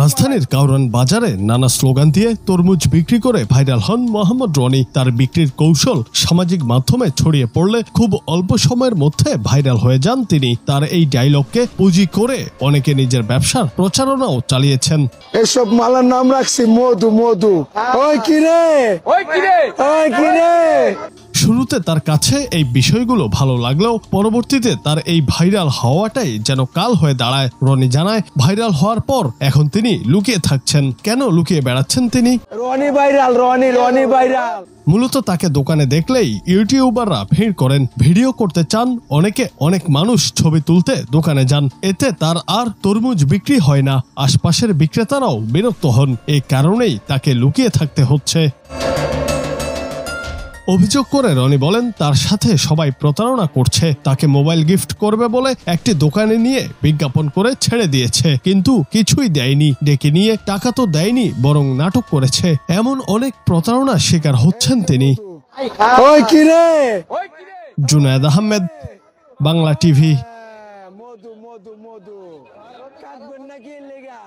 রাজধানীর কাউরান বাজারে নানা স্লোগান দিয়ে তরমুজ বিক্রি করে ভাইরাল হন মোহাম্মদ রনি। তার বিক্রির কৌশল সামাজিক মাধ্যমে ছড়িয়ে পড়লে খুব অল্প সময়ের মধ্যে ভাইরাল হয়ে যান তিনি। তার এই ডায়লগকে পুঁজি করে অনেকে নিজের ব্যবসার প্রচারণাও চালিয়েছেন। এসব মালার নাম রাখছি মধু মধু। ওই কিরে, ওই কিরে, ওই কিরে। শুরুতে তার কাছে এই বিষয়গুলো ভালো লাগলেও পরবর্তীতে তার এই ভাইরাল হওয়াটাই যেন কাল হয়ে দাঁড়ায়। রনি জানায়, ভাইরাল হওয়ার পর এখন তিনি লুকিয়ে থাকছেন। কেন লুকিয়ে বেড়াচ্ছেন তিনি? Roni viral, Roni viral. মূলত তাকে দোকানে দেখলেই ইউটিউবাররা ভিড় করেন, ভিডিও করতে চান। অনেক মানুষ ছবি তুলতে দোকানে যান। এতে তার আর তরমুজ বিক্রি হয় না। আশপাশের বিক্রেতারাও বিরক্ত হন। এই কারণেই তাকে লুকিয়ে থাকতে হচ্ছে। অভিযোগ করে রনি বলেন, তার সাথে সবাই প্রতারণা করছে। তাকে মোবাইল গিফট করবে বলে একটি দোকানে নিয়ে বিজ্ঞাপন করে ছেড়ে দিয়েছে, কিন্তু কিছুই দেয়নি। ডেকে নিয়ে টাকা তো দেয়নি, বরং নাটক করেছে। এমন অনেক প্রতারণার শিকার হচ্ছেন তিনি। জুনায়েদ আহমেদ, বাংলা টিভি। মধু মধু মধু কাটবেন নাকি লেগা।